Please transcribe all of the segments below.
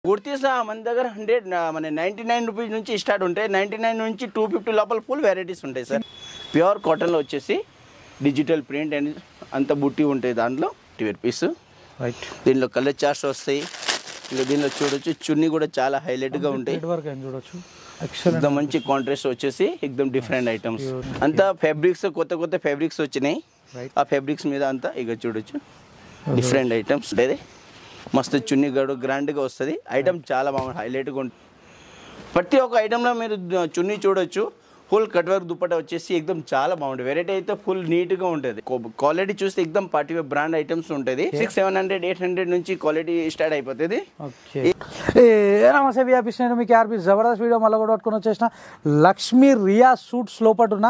కుర్తీస్ మన దగ్గర 99 రూపీస్ నుంచి స్టార్ట్ ఉంటాయి. 99 నుంచి 250 లోపల ఫుల్ వెరైటీస్ ఉంటాయి సార్. ప్యూర్ కాటన్లో వచ్చేసి డిజిటల్ ప్రింట్ అండ్ అంత బుట్టి ఉంటాయి. దాంట్లో 2 పీస్ రైట్. దీనిలో కలర్ చార్ట్స్ వస్తాయి. ఇంకా దీనిలో చూడొచ్చు చున్నీ కూడా చాలా హైలైట్గా ఉంటాయి. చూడొచ్చు ఎక్దమ్ మంచి కాంట్రాస్ట్ వచ్చేసి ఎక్దమ్ డిఫరెంట్ ఐటమ్స్. అంతా ఫ్యాబ్రిక్స్ కొత్త ఫ్యాబ్రిక్స్ వచ్చినాయి. ఆ ఫ్యాబ్రిక్స్ మీద అంతా ఇక చూడొచ్చు డిఫరెంట్ ఐటమ్స్ ఉండేది. మస్తు చున్నీ గడు గ్రాండ్గా వస్తుంది. ఐటమ్ చాలా బాగుంది, హైలైట్గా ఉంటుంది. ప్రతి ఒక్క ఐటెంలో మీరు చున్నీ చూడొచ్చు. ఫుల్ కట్ వర్క్ దుపట్టా వచ్చేసి ఎక్దమ్ చాలా బాగుంటుంది. వెరైటీ అయితే ఫుల్ నీట్గా ఉంటుంది. క్వాలిటీ చూస్తే ఎక్దమ్ పార్టీ వేర్ బ్రాండ్ ఐటమ్స్ ఉంటుంది. 600, 700 నుంచి క్వాలిటీ స్టార్ట్ అయిపోతుంది. నమస్తే వ్యాపిస్, నేను మీకు ఆర్పి జబర్దస్త్ వీడియో మళ్ళీ కూడా పట్టుకొని వచ్చేసిన లక్ష్మీ రియా సూట్స్ లోపల ఉన్న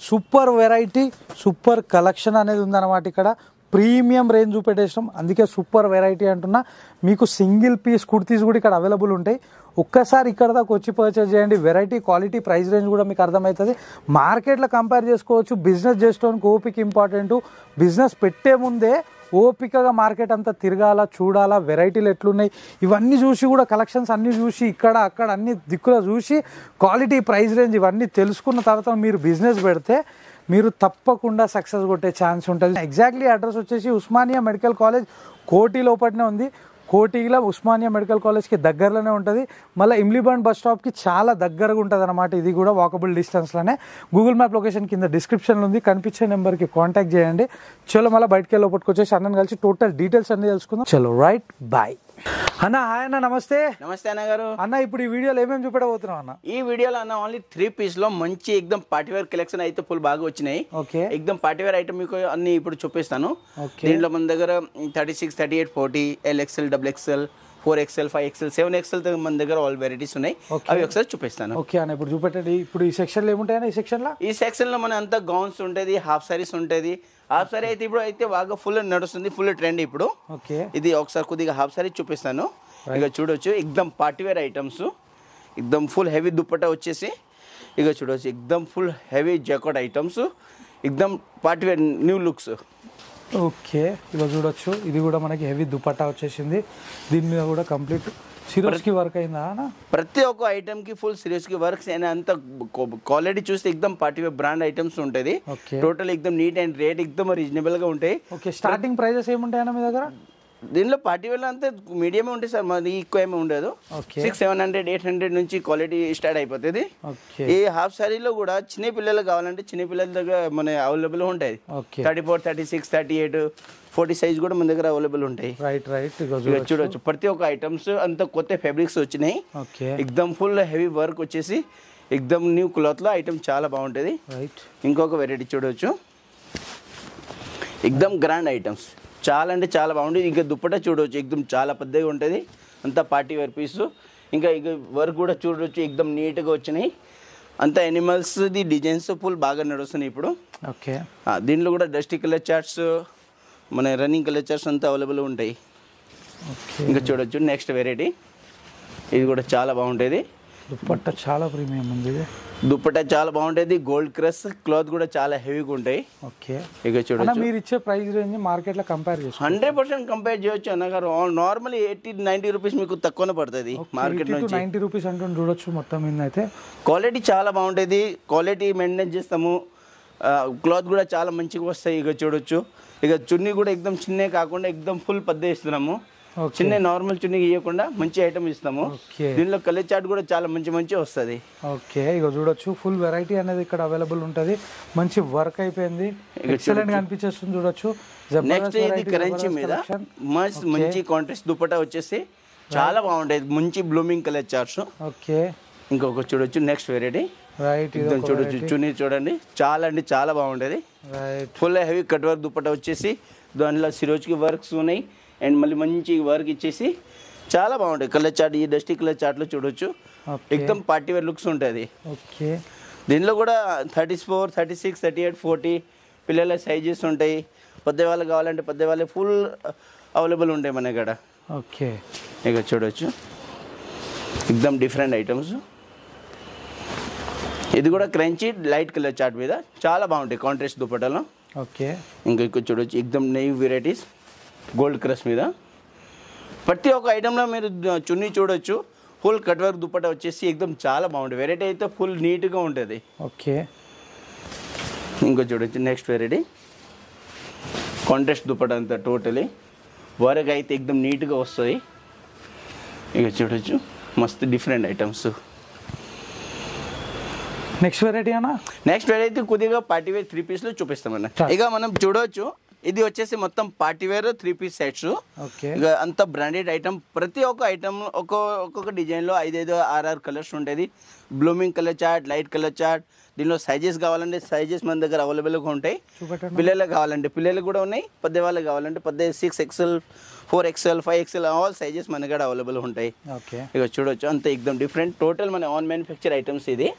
సూపర్ వెరైటీ సూపర్ కలెక్షన్ అనేది ఉందన్నమాట. ఇక్కడ ప్రీమియం రేంజ్ చూపెట్టేసినాం, అందుకే సూపర్ వెరైటీ అంటున్నా. మీకు సింగిల్ పీస్ కుర్తీస్ కూడా ఇక్కడ అవైలబుల్ ఉంటాయి. ఒక్కసారి ఇక్కడ దాకా వచ్చి పర్చేజ్ చేయండి. వెరైటీ, క్వాలిటీ, ప్రైస్ రేంజ్ కూడా మీకు అర్థమవుతుంది. మార్కెట్లో కంపేర్ చేసుకోవచ్చు. బిజినెస్ చేసుకోవడానికి ఓపిక ఇంపార్టెంట్. బిజినెస్ పెట్టే ముందే ఓపికగా మార్కెట్ అంతా తిరగాల, చూడాలా, వెరైటీలు ఎట్లున్నాయి ఇవన్నీ చూసి కూడా కలెక్షన్స్ అన్నీ చూసి ఇక్కడ అక్కడ అన్ని దిక్కులో చూసి క్వాలిటీ, ప్రైస్ రేంజ్ ఇవన్నీ తెలుసుకున్న తర్వాత మీరు బిజినెస్ పెడితే మీరు తప్పకుండా సక్సెస్ కొట్టే ఛాన్స్ ఉంటుంది. ఎగ్జాక్ట్లీ అడ్రస్ వచ్చేసి ఉస్మానియా మెడికల్ కాలేజ్ కోటి లోపలనే ఉంది. కోటిలో ఉస్మానియా మెడికల్ కాలేజ్కి దగ్గరలోనే ఉంటుంది. మళ్ళీ ఇమ్లీబండ్ బస్ స్టాప్కి చాలా దగ్గరగా ఉంటుంది అనమాట. ఇది కూడా వాకబుల్ డిస్టెన్స్లోనే. గూగుల్ మ్యాప్ లొకేషన్ కింద డిస్క్రిప్షన్లో ఉంది. కనిపించే నెంబర్కి కాంటాక్ట్ చేయండి. చలో మళ్ళీ బయటకి వెళ్ళి లోపలికి అన్నని కలిసి టోటల్ డీటెయిల్స్ అన్ని తెలుసుకుందాం. చలో రైట్, బాయ్ అన్న. హాయ్ అన్న, నమస్తే. నమస్తే అన్న గారు. అన్న ఇప్పుడు ఈ వీడియోలో ఏమేమి చూపెట్టబోతున్నాం అన్న? ఈ వీడియోలో అన్న ఓన్లీ 3 పీస్ లో మంచి ఎక్దమ్ పార్టీవేర్ కలెక్షన్ అయితే ఫుల్ బాగా వచ్చినాయి. ఓకే. ఎక్దమ్ పార్టీవేర్ ఐటమ్ మీకు అన్ని ఇప్పుడు చూపిస్తాను. దీంట్లో మన దగ్గర 36, 38, 40, LXL, XXL, 4XL, 5XL, 7XL మన దగ్గర ఆల్ వెరైటీస్ ఉన్నాయి. అవి ఒకసారి చూపిస్తాను. ఓకే అన్న, ఇప్పుడు చూపెట్టండి. ఇప్పుడు ఈ సెక్షన్ లో ఏముంటాయన్న? ఈ సెక్షన్ లో మన అంతా గౌన్స్ ఉంటుంది, హాఫ్ సారీస్ ఉంటుంది. హాఫ్ సారీ అయితే ఇప్పుడు అయితే బాగా ఫుల్ నడుస్తుంది, ఫుల్ ట్రెండ్ ఇప్పుడు. ఓకే. ఇది ఒకసారి కొద్దిగా హాఫ్ సారీ చూపిస్తాను. ఇక చూడొచ్చు ఎక్దమ్ పార్టీవేర్ ఐటమ్స్. ఎక్దమ్ ఫుల్ హెవీ దుప్పట్టా వచ్చేసి ఇక చూడవచ్చు. ఎక్దమ్ ఫుల్ హెవీ జాకెట్ ఐటమ్స్, ఎక్దమ్ పార్టీవేర్ న్యూ లుక్స్. ఓకే, ఇలా చూడొచ్చు. ఇది కూడా మనకి హెవీ దుపట్టా వచ్చేసింది. దీని మీద కూడా కంప్లీట్ సిరోస్ కి వర్క్ అయిందా? ప్రతి ఒక్క ఐటమ్ కి ఫుల్ సిరోస్ కి వర్క్స్ అయినా అంత క్వాలిటీ చూస్తే ఎక్దమ్ పార్టీవేర్ బ్రాండ్ ఐటమ్స్ ఉంటుంది. టోటల్ ఎక్దమ్ నీట్ అండ్ రేట్ ఎక్దమ్ రీజనబుల్ గా ఉంటాయి. ఓకే. స్టార్టింగ్ ప్రైజెస్ ఏముంటాయన్న మీ దగ్గర? దీనిలో పార్టీవేర్ అంతా మీడియమే ఉంటాయి సార్, మరి ఎక్కువ ఏమి ఉండదు. 600, 700, 800 నుంచి క్వాలిటీ స్టార్ట్ అయిపోతుంది. ఈ హాఫ్ సారీలో కూడా చిన్న పిల్లలు కావాలంటే చిన్న పిల్లల దగ్గర మన అవైలబుల్ ఉంటాయి. 34, 36, 38, 40 సైజ్ కూడా మన దగ్గర అవైలబుల్ ఉంటాయి. Right right. చూడొచ్చు ప్రతి ఒక్క ఐటమ్స్ అంత కొత్త ఫ్యాబ్రిక్స్ వచ్చినాయి. ఎక్దమ్ ఫుల్ హెవీ వర్క్ వచ్చేసి ఎక్దమ్ న్యూ క్లాత్ లో ఐటమ్ చాలా బాగుంటుంది. ఇంకొక వెరైటీ చూడొచ్చు, ఎక్దమ్ గ్రాండ్ ఐటమ్స్ చాలా అంటే చాలా బాగుంటుంది. ఇంకా దుప్పట్టా చూడవచ్చు, ఎక్దమ్ చాలా పెద్దగా ఉంటుంది. అంతా పార్టీ వేర్ పీస్. ఇంకా ఇక వర్క్ కూడా చూడవచ్చు, ఎక్దమ్ నీట్గా వచ్చినాయి. అంతా ఎనిమల్స్ది డిజైన్స్ ఫుల్ బాగా నడుస్తున్నాయి ఇప్పుడు. ఓకే. దీంట్లో కూడా డస్టీ కలర్ చార్ట్స్, మన రన్నింగ్ కలర్ చార్ట్స్ అంతా అవైలబుల్ ఉంటాయి. ఇంకా చూడొచ్చు నెక్స్ట్ వెరైటీ. ఇది కూడా చాలా బాగుంటుంది. దుప్పట్టా చాలా ప్రీమియం ఉంది. దుప్పట్టా చాలా బాగుంటుంది. గోల్డ్ క్రష్ క్లాత్ కూడా చాలా హెవీగా ఉంటాయి. ఓకే. ఇక చూడొచ్చు. మీరు ఇచ్చే ప్రైస్ రేంజ్ మార్కెట్ లో కంపేర్ చేసి 100% కంపేర్ చేయొచ్చు అన్నగారు. నార్మల్ 80-90 రూపీస్ మీకు తక్కువనే పడుతుంది మార్కెట్ నుంచి. 90 రూపీస్ అంటూ చూడొచ్చు. మొత్తం అయితే క్వాలిటీ చాలా బాగుంటుంది. క్వాలిటీ మెయింటైన్ చేస్తాము. క్లాత్ కూడా చాలా మంచిగా వస్తాయి. ఇక చూడొచ్చు. ఇక చున్నీ కూడా ఎక్దమ్ చిన్నే కాకుండా ఎక్దమ్ ఫుల్ పెద్ద ఇస్తున్నాము. చిన్న నార్మల్ చున్నీ ఇవ్వకుండా మంచి ఐటమ్ ఇస్తాము. దీనిలో కలర్ చార్ట్ కూడా చాలా మంచి వస్తుంది. ఓకే. ఇక చూడొచ్చు ఫుల్ వెరైటీ అనేది ఇక్కడ అవైలబుల్ ఉంటుంది. మంచి వర్క్ అయిపోయింది, ఎక్సలెంట్ గా అనిపించేస్తుంది. చూడొచ్చు. నెక్స్ట్ ఇది కరెన్సీ మీద మంచి కాంట్రాస్ట్ దుపట్టా వచ్చేసి చాలా బాగుంటాయి. మంచి బ్లూమింగ్ కలర్ చార్ట్స్. ఓకే. ఇంకొక చూడొచ్చు నెక్స్ట్ వెరైటీ. రైట్. చూడొచ్చు చున్నీ చూడండి, చాలా అంటే చాలా బాగుంటుంది. Full heavy cut work dupatta వచ్చేసి దానిలో సిరోజ్కి వర్క్స్ ఉన్నాయి. అండ్ మళ్ళీ మంచి వర్క్ ఇచ్చేసి చాలా బాగుంటుంది. కలర్ చార్ట్, ఈ డస్టీ కలర్ చార్ట్లో చూడొచ్చు. ఎక్దమ్ పార్టీ వేర్ లుక్స్ ఉంటుంది. ఓకే. దీనిలో కూడా 34, 36, 38, 40 పిల్లల సైజెస్ ఉంటాయి. పెద్దవాళ్ళు కావాలంటే పెద్దవాళ్ళే ఫుల్ అవైలబుల్ ఉంటాయి మన ఇక్కడ. ఓకే. ఇక చూడొచ్చు ఎక్దమ్ డిఫరెంట్ ఐటమ్స్. ఇది కూడా క్రంచీ లైట్ కలర్ చార్ట్ మీద చాలా బాగుంటాయి కాంట్రాస్ట్ దుపట్టాలో. ఓకే. ఇంకా ఇక్కడ చూడొచ్చు ఎక్దమ్ నెయ్యి వెరైటీస్ గోల్డ్ క్రష్ మీద ప్రతి ఒక్క ఐటెంలో మీరు చున్నీ చూడొచ్చు. ఫుల్ కట్ వర్క్ దుపట్టా వచ్చేసి ఎక్దమ్ చాలా బాగుంటుంది. వెరైటీ అయితే ఫుల్ నీట్గా ఉంటుంది. ఓకే, ఇంకో చూడొచ్చు నెక్స్ట్ వెరైటీ కాంట్రాస్ట్ దుపట్టా అంతా టోటలీ వర్క్ అయితే ఎక్దమ్ నీట్గా వస్తుంది. ఇక చూడొచ్చు మస్తు డిఫరెంట్ ఐటమ్స్. నెక్స్ట్ వెరైటీ అన్న, నెక్స్ట్ వెరైటీ కొద్దిగా పార్టీ వేర్ 3 పీస్లో చూపిస్తామన్న. ఇక మనం చూడవచ్చు ఇది వచ్చేసి మొత్తం party wear 3 piece sets. Okay, ఇక అంత బ్రాండెడ్ ఐటమ్. ప్రతి ఒక్క ఐటమ్ ఒక్కొక్క డిజైన్లో 5-6 కలర్స్ ఉంటుంది. Blooming colour chart, light colour chart. దీనిలో సైజెస్ కావాలంటే సైజెస్ మన దగ్గర అవైలబుల్గా ఉంటాయి. పిల్లలకు కావాలంటే పిల్లలకు కూడా ఉన్నాయి, పెద్దవాళ్ళకి కావాలంటే పెద్ద 6XL, 4XL, 5XL all sizes మన దగ్గర అవైలబుల్ ఉంటాయి. ఓకే, ఇక చూడొచ్చు అంత ఎక్దమ్ డిఫరెంట్ టోటల్ మన ఆన్ మ్యానుఫ్యాక్చర్ ఐటమ్స్ ఇది.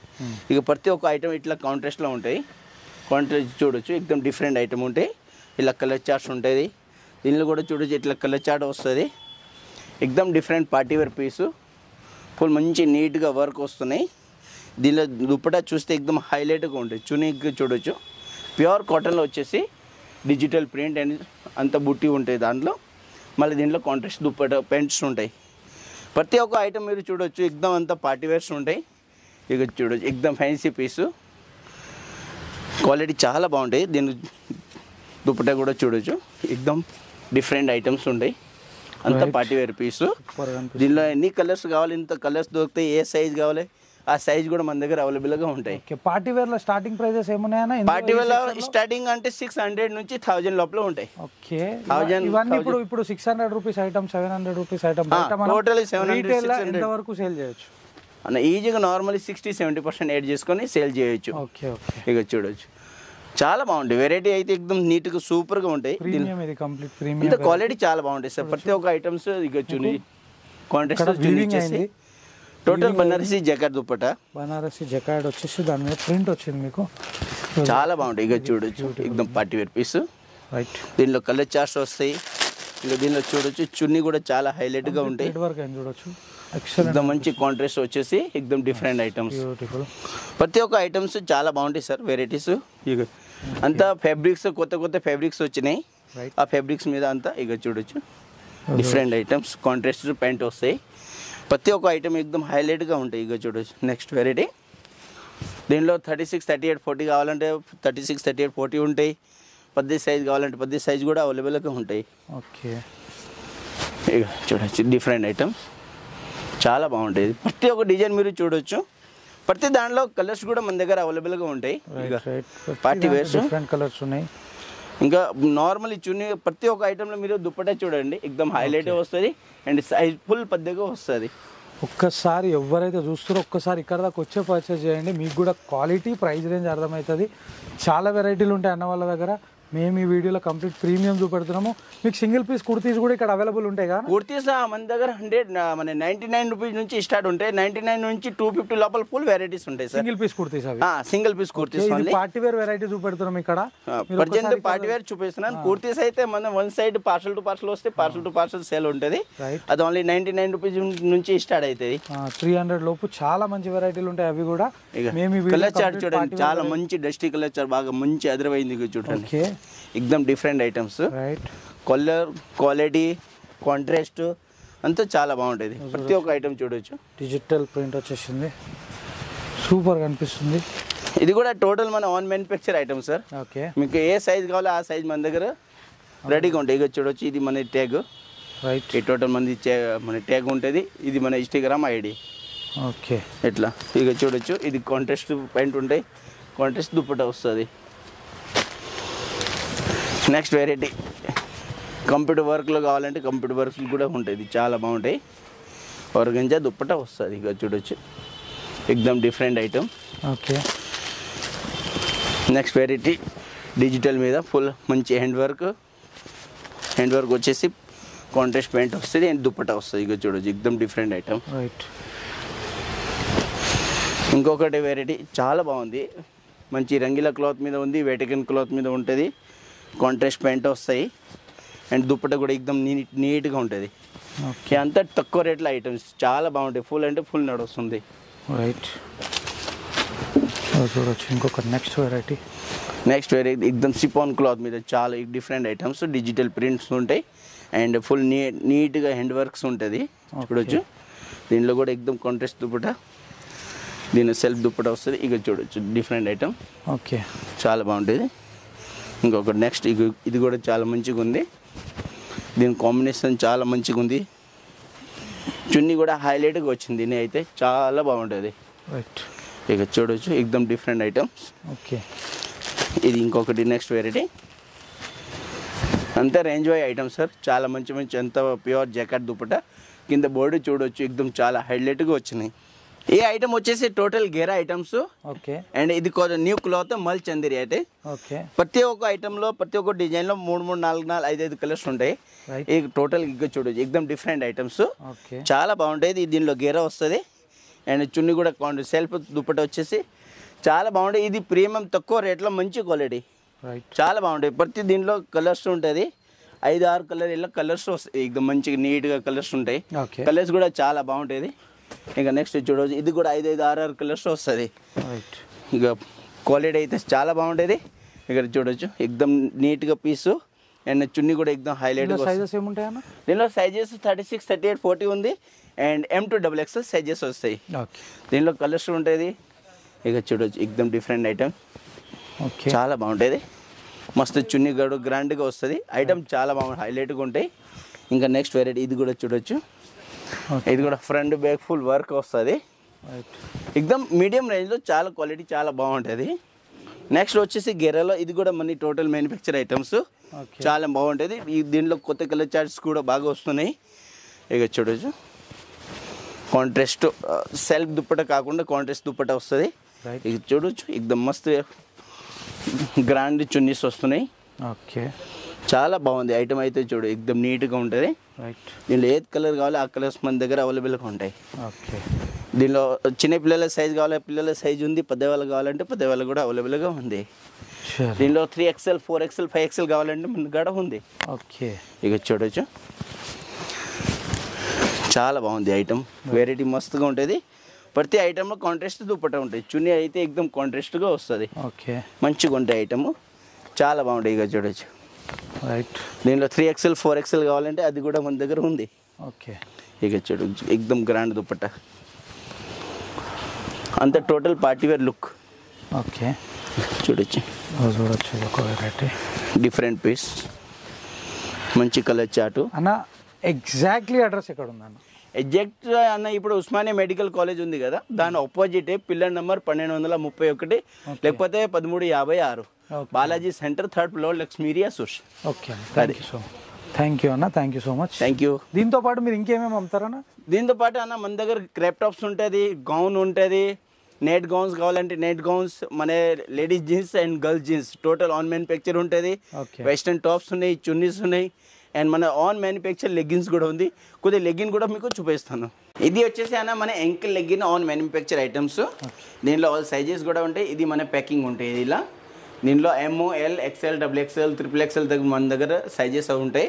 ఇక ప్రతి ఒక్క ఐటమ్ ఇట్లా కాంట్రాస్ట్లో ఉంటాయి. కాంట్రాస్ట్ చూడొచ్చు ఎక్దమ్ డిఫరెంట్ ఐటమ్ ఉంటాయి. ఇలా కలర్ చార్ట్స్ ఉంటుంది. దీనిలో కూడా చూడొచ్చు ఇట్లా కలర్ చార్ట్ వస్తుంది. ఎక్దమ్ డిఫరెంట్ పార్టీ వేర్ పీసు. ఫుల్ మంచి నీట్గా వర్క్ వస్తున్నాయి. దీనిలో దుపట్టా చూస్తే ఎక్దమ్ హైలైట్గా ఉంటుంది. చునీకి చూడొచ్చు ప్యూర్ కాటన్లో వచ్చేసి డిజిటల్ ప్రింట్ అండ్ అంత బుట్టి ఉంటుంది దాంట్లో. మళ్ళీ దీంట్లో కాంట్రాస్ట్ దుపట్టా పెయింట్స్ ఉంటాయి. ప్రతి ఒక్క ఐటమ్ మీరు చూడొచ్చు ఎక్దమ్ అంతా పార్టీ వేర్స్ ఉంటాయి. ఇక చూడొచ్చు ఎక్దమ్ ఫ్యాన్సీ పీసు. క్వాలిటీ చాలా బాగుంటాయి. దీని దుపట్టా కూడా చూడొచ్చు ఎక్దమ్ డిఫరెంట్ ఐటమ్స్ ఉంటాయి. అంత పార్టీ వేర్ పీసు. దీనిలో ఎన్ని కలర్స్ కావాలి ఇంత కలర్స్ దొరుకుతాయి. ఏ సైజ్ కావాలి ఆ సైజ్ కూడా మన దగ్గర అవైలబుల్గా ఉంటాయి. పార్టీ వేర్ లో స్టార్టింగ్ ప్రైజెస్ ఏమున్నాయన్నా? పార్టీ వేర్ లో స్టార్టింగ్ అంటే 600 నుంచి 1000 లోపల ఉంటాయి. ఓకే, ఇవన్నీ ఇప్పుడు 600 rupees item, 700 rupees item total 700 ఎంత వరకు సేల్ చేయొచ్చు అన్న? ఈజీగా నార్మల్లీ 60-70% యాడ్ చేసుకొని సేల్ చేయొచ్చు. ఓకే, ఓకే, ఇక చూడొచ్చు చాలా బాగుంటాయి. వెరైటీ అయితే ఎక్దమ్ నీట్గా సూపర్గా ఉంటాయి. ఇంత క్వాలిటీ చాలా బాగుంటాయి సార్. ప్రతి ఒక్క ఐటమ్స్ ఇక చూని contrast total Banarasi jacquard dupatta. Banarasi jacquard వచ్చేసి దాని మీద ప్రింట్ వచ్చింది మీకు. చాలా బాగుంటాయి. ఇక చూడొచ్చు ఎక్దమ్ పార్టీ వేర్ పీస్. రైట్, దీనిలో కలర్ చార్ట్స్ వస్తాయి. ఇక దీనిలో చూడొచ్చు చున్నీ కూడా చాలా హైలైట్గా ఉంటాయి. చూడొచ్చు ఎక్దమ్ మంచి కాంట్రాస్ట్ వచ్చేసి ఎక్దమ్ డిఫరెంట్ ఐటమ్స్. ప్రతి ఒక్క ఐటమ్స్ చాలా బాగుంటాయి సార్ వెరైటీస్. ఇక అంతా ఫ్యాబ్రిక్స్ కొత్త ఫ్యాబ్రిక్స్ వచ్చినాయి. ఆ ఫ్యాబ్రిక్స్ మీద అంతా ఇక చూడొచ్చు డిఫరెంట్ ఐటమ్స్ కాంట్రాస్ట్ ప్యాంట్ వస్తాయి. ప్రతి ఒక్క ఐటమ్ ఎక్దమ్ హైలైట్గా ఉంటాయి. ఇక చూడొచ్చు నెక్స్ట్ వెరైటీ. దీనిలో 36, 38, 40 కావాలంటే 36, 38, 40 ఉంటాయి. పెద్ద సైజ్ కావాలంటే పెద్ద సైజ్ కూడా అవైలబుల్గా ఉంటాయి. ఓకే, ఇక చూడొచ్చు డిఫరెంట్ ఐటమ్స్ చాలా బాగుంటాయి. ప్రతి ఒక్క డిజైన్ మీరు చూడొచ్చు. ప్రతి దాంట్లో కలర్స్ కూడా మన దగ్గర అవైలబుల్గా ఉంటాయి. ఇక పార్టీ వేర్స్ డిఫరెంట్ కలర్స్ ఉన్నాయి. ఇంకా నార్మల్ చున్నీ ప్రతి ఒక్క ఐటెంలో మీరు దుపట్టా చూడండి ఎక్దమ్ హైలైట్ వస్తుంది అండ్ సైజ్ ఫుల్ పెద్దగా వస్తుంది. ఒక్కసారి ఎవరైతే చూస్తారో ఒక్కసారి ఇక్కడ దాకా వచ్చే పర్చేస్ చేయండి. మీకు కూడా క్వాలిటీ ప్రైస్ రేంజ్ అర్థమవుతుంది. చాలా వెరైటీలు ఉంటాయి అన్న వాళ్ళ దగ్గర. మేము ఈ వీడియోలో కంప్లీట్ ప్రీమియం చూపెడుతున్నాము. మీకు సింగిల్ పీస్ కుర్తీస్ కూడా ఇక్కడ అవైలబుల్ ఉంటాయి కదా? కుర్తీస్ మన దగ్గర 99 రూపీస్ నుంచి స్టార్ట్ ఉంటాయి. 99 నుంచి 250 లోపల ఫుల్ వెరైటీస్ ఉంటాయి సార్. సింగిల్ పీస్ కుర్తీస్ అవి? Single piece kurtis. Party wear variety చూపెడుతున్నాం ఇక్కడ. ప్రజెంట్ పార్టీ వేర్ చూపిస్తున్నాను. కుర్తీస్ అయితే మనం one side parcel to parcel వస్తే పార్సల్ టు పార్సల్ సేల్ ఉంటుంది. అది ఓన్లీ 99 రూపీస్ నుంచి స్టార్ట్ అవుతుంది. 300 లోపు చాలా మంచి వెరైటీలు ఉంటాయి అవి కూడా. కలర్ చార్ట్ చూడండి చాలా మంచి డస్టీ కలర్ చార్ట్ బాగా మంచి అదరవైంది చూడండి. ఎక్దమ్ different items. Colour quality contrast అంతా చాలా బాగుంటుంది. ప్రతి ఒక్క ఐటమ్ చూడొచ్చు. డిజిటల్ ప్రింట్ వచ్చేసింది, సూపర్ కనిపిస్తుంది. ఇది కూడా టోటల్ మన on manufacture item sir. Okay, మీకు ఏ సైజ్ కావాలో ఆ సైజ్ మన దగ్గర రెడీగా ఉంటాయి. ఇక చూడొచ్చు ఇది మన ట్యాగ్. రైట్, ఈ టోటల్ మన ట్యాగ్ ఉంటుంది. ఇది మన ఇన్స్టాగ్రామ్ ఐడి. ఓకే, ఇట్లా ఇక చూడొచ్చు. ఇది కాంట్రాస్ట్ ప్యాంట్ ఉంటాయి, కాంట్రాస్ట్ దుపట్టా వస్తుంది. నెక్స్ట్ వెరైటీ కంప్యూటర్ వర్క్లో కావాలంటే కంప్యూటర్ వర్క్ కూడా ఉంటుంది. చాలా బాగుంటాయి. ఆర్గంజా దుప్పట్టా వస్తుంది. ఇక చూడొచ్చు ఎక్దమ్ different item. Okay, next variety digital మీద ఫుల్ మంచి హ్యాండ్ వర్క్ వచ్చేసి కాంట్రాస్ట్ ప్యాంట్ వస్తుంది అండ్ దుప్పట్టా వస్తుంది. ఇక చూడొచ్చు ఎక్దమ్ డిఫరెంట్ ఐటమ్. రైట్, ఇంకొకటి వెరైటీ చాలా బాగుంది. మంచి రంగీల క్లాత్ మీద ఉంది, వెటికన్ క్లాత్ మీద ఉంటుంది. కాంట్రాస్ట్ ప్యాంట్ వస్తాయి అండ్ దుప్పట్టా కూడా ఎక్దమ్ నీట్గా ఉంటుంది. అంతా తక్కువ రేట్లో ఐటమ్స్ చాలా బాగుంటాయి. ఫుల్ అంటే ఫుల్ నడుస్తుంది. రైట్, చూడొచ్చు ఇంకొక నెక్స్ట్ వెరైటీ ఎక్దమ్ సిపాన్ క్లాత్ మీద చాలా డిఫరెంట్ ఐటమ్స్ డిజిటల్ ప్రింట్స్ ఉంటాయి అండ్ ఫుల్ నీట్గా హ్యాండ్ వర్క్స్ ఉంటుంది చూడొచ్చు. దీనిలో కూడా ఎక్దమ్ కాంట్రాస్ట్ దుప్పట, దీని సెల్ఫ్ దుప్పట వస్తుంది. ఇక చూడొచ్చు డిఫరెంట్ ఐటమ్. ఓకే, చాలా బాగుంటుంది. ఇంకొకటి నెక్స్ట్ ఇది కూడా చాలా మంచిగా ఉంది. దీని కాంబినేషన్ చాలా మంచిగా ఉంది. చున్నీ కూడా హైలైట్గా వచ్చింది. దీని అయితే చాలా బాగుంటుంది. రైట్, ఇక చూడొచ్చు ఎక్దమ్ డిఫరెంట్ ఐటమ్స్. ఓకే, ఇది ఇంకొకటి నెక్స్ట్ వెరైటీ. అంతా రేంజ్ వై ఐటమ్ సార్. చాలా మంచి మంచి అంత ప్యూర్ జాకెట్ దుప్పట. కింద బోర్డు చూడొచ్చు ఎక్దమ్ చాలా హైలైట్గా వచ్చినాయి. ఈ ఐటమ్ వచ్చేసి total Gera items. Okay, and ఇది న్యూ క్లాత్ మల్ చందేరి అయితే. ఓకే, ప్రతి ఒక్క ఐటెంలో ప్రతి ఒక్క డిజైన్లో 3 4 5 కలర్స్ ఉంటాయి. ఈ టోటల్ ఇక చూడొచ్చు ఎక్దమ్ డిఫరెంట్ ఐటమ్స్. ఓకే, చాలా బాగుంటాయి. దీనిలో గేరా వస్తుంది అండ్ చున్నీ కూడా సెల్ఫ్ దుప్పట వచ్చేసి చాలా బాగుంటాయి. ఇది ప్రీమియం తక్కువ రేట్లో మంచి క్వాలిటీ. రైట్, చాలా బాగుంటాయి. ప్రతి దీనిలో కలర్స్ ఉంటుంది. 5 6 కలర్ ఇలా కలర్స్ వస్తాయి. ఎక్దమ్ మంచిగా నీట్గా కలర్స్ ఉంటాయి. ఓకే, కలర్స్ కూడా చాలా బాగుంటుంది. ఇంకా నెక్స్ట్ చూడవచ్చు ఇది కూడా 5 5 6 6 కలర్స్ వస్తుంది. రైట్, ఇక క్వాలిటీ అయితే చాలా బాగుంటుంది. ఇక్కడ చూడొచ్చు ఎక్దమ్ నీట్గా పీసు అండ్ చున్నీ కూడా ఎక్దమ్ హైలైట్. సైజెస్ ఏముంటాయన్న? దీనిలో సైజెస్ 36 38 40 ఉంది and M to XXL sizes వస్తాయి. ఓకే, దీనిలో కలర్స్ ఉంటుంది. ఇక చూడొచ్చు ఎక్దమ్ డిఫరెంట్ ఐటమ్. ఓకే, చాలా బాగుంటుంది. మస్తు చున్నీ గడు గ్రాండ్గా వస్తుంది. ఐటమ్ చాలా బాగుంది, హైలైట్గా ఉంటాయి. ఇంకా నెక్స్ట్ వెరైటీ ఇది కూడా చూడొచ్చు. ఇది కూడా ఫ్రంట్ బ్యాక్ ఫుల్ వర్క్ వస్తుంది. రైట్, ఎక్దమ్ మీడియం రేంజ్లో చాలా క్వాలిటీ చాలా బాగుంటుంది. నెక్స్ట్ వచ్చేసి గెరాలో ఇది కూడా మన టోటల్ మ్యానుఫ్యాక్చర్ ఐటమ్స్. ఓకే, చాలా బాగుంటుంది. దీనిలో కొత్త కలర్ చార్ట్స్ కూడా బాగా వస్తున్నాయి. ఇక చూడొచ్చు కాంట్రాస్ట్ సెల్ఫ్ దుప్పట కాకుండా కాంట్రాస్ట్ దుప్పట వస్తుంది. రైట్, ఇక చూడొచ్చు ఎక్దమ్ మస్తు గ్రాండ్ చున్నీస్ వస్తున్నాయి. ఓకే, చాలా బాగుంది ఐటమ్ అయితే. చూడు ఎక్దమ్ నీట్గా ఉంటుంది. రైట్, దీనిలో ఏది కలర్ కావాలో ఆ కలర్స్ మన దగ్గర అవైలబుల్గా ఉంటాయి. ఓకే, దీనిలో చిన్న పిల్లల సైజ్ కావాలి, పిల్లల సైజ్ ఉంది. పెద్దవాళ్ళు కావాలంటే పెద్దవాళ్ళు కూడా అవైలబుల్గా ఉంది. దీనిలో 3XL 4XL 5XL కావాలంటే మన కాడ ఉంది. ఓకే, ఇక చూడొచ్చు చాలా బాగుంది ఐటమ్. వెరైటీ మస్తుగా ఉంటుంది. ప్రతి ఐటెంలో కాంట్రాస్ట్ దుప్పట ఉంటుంది. చున్నీ అయితే ఎక్దమ్ కాంట్రాస్ట్గా వస్తుంది. ఓకే, మంచిగా ఉంటాయి ఐటమ్. చాలా బాగుంటాయి. ఇక చూడొచ్చు రైట్, దీనిలో 3XL 4XL కావాలంటే అది కూడా మన దగ్గర ఉంది. ఓకే, ఇక చూడొచ్చు ఎక్దమ్ గ్రాండ్ దుప్పట. అంత total party wear look. Okay, చూడొచ్చు చూడొచ్చు ఒక వెరైటీ డిఫరెంట్ పీస్, మంచి కలర్ చాటు. అన్న ఎగ్జాక్ట్లీ అడ్రస్ ఎక్కడ ఉందన్న? ఎగ్జాక్ట్ అన్న ఇప్పుడు ఉస్మానియా మెడికల్ కాలేజ్ ఉంది కదా, దాని ఆపోజిటే పిల్లర్ నెంబర్ 1231 లేకపోతే 1356 బాలాజీ సెంటర్ 3rd ఫ్లోర్ లక్ష్మీరియా సుష్. ఓకే, థ్యాంక్ యూ అన్న, thank you so much. Thank you. దీంతో పాటు మీరు ఇంకేమేమి అమ్ముతారన్న? దీంతో పాటు అన్న మన దగ్గర క్రేప్ టాప్స్ ఉంటుంది, గౌన్ ఉంటుంది, నెట్ గౌన్స్ కావాలంటే నెట్ గౌన్స్, మన ladies jeans and girls jeans total on manufacture ఉంటుంది. వెస్టర్న్ టాప్స్ ఉన్నాయి, చున్నీస్ ఉన్నాయి అండ్ మన ఆన్ మ్యానుఫ్యాక్చర్ లెగ్గిన్స్ కూడా ఉంది. కొద్దిగా లెగ్గిన్ కూడా మీకు చూపిస్తాను. ఇది వచ్చేసి అన్న మన ankle legging on manufacture items. దీనిలో ఆల్ సైజెస్ కూడా ఉంటాయి. ఇది మన ప్యాకింగ్ ఉంటాయి. ఇలా దీనిలో M L XL XXL XXL దగ్గర మన దగ్గర సైజెస్ ఉంటాయి.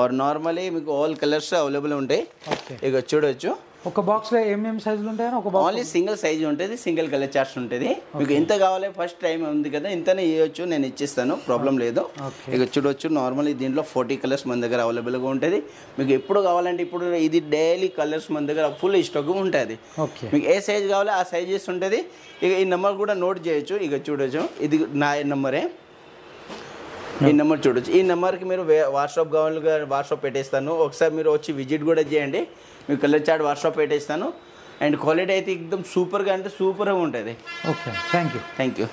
ఆర్ నార్మలీ మీకు ఆల్ కలర్స్ అవైలబుల్ ఉంటాయి. ఇక చూడొచ్చు ఒక బాక్స్లో ఏమేమి సైజులు ఉంటాయని? ఒక బాక్స్ ఓన్లీ సింగిల్ సైజ్ ఉంటుంది, సింగిల్ కలర్ చార్ట్స్ ఉంటుంది. మీకు ఎంత కావాలి ఫస్ట్ టైం ఉంది కదా, ఇంతనే ఇవ్వచ్చు, నేను ఇచ్చిస్తాను, ప్రాబ్లం లేదు. ఇక చూడొచ్చు నార్మల్లీ దీంట్లో 40 కలర్స్ మన దగ్గర అవైలబుల్గా ఉంటుంది. మీకు ఎప్పుడు కావాలంటే ఇప్పుడు ఇది డైలీ కలర్స్ మన దగ్గర ఫుల్ స్టాక్ ఉంటుంది. మీకు ఏ సైజ్ కావాలో ఆ సైజెస్ ఉంటుంది. ఇక ఈ నెంబర్ కూడా నోట్ చేయొచ్చు. ఇక చూడొచ్చు ఇది నా నెంబరే. ఈ నెంబర్ చూడొచ్చు. ఈ నెంబర్కి మీరు వాట్సాప్ కావాలి, వాట్సాప్ పెట్టేస్తాను. ఒకసారి మీరు వచ్చి విజిట్ కూడా చేయండి. మీకు కలర్ చార్ట్ వాట్సాప్ పెట్టేస్తాను. అండ్ క్వాలిటీ అయితే ఎక్దమ్ సూపర్గా అంటే సూపర్గా ఉంటుంది. Okay, thank you. Thank you.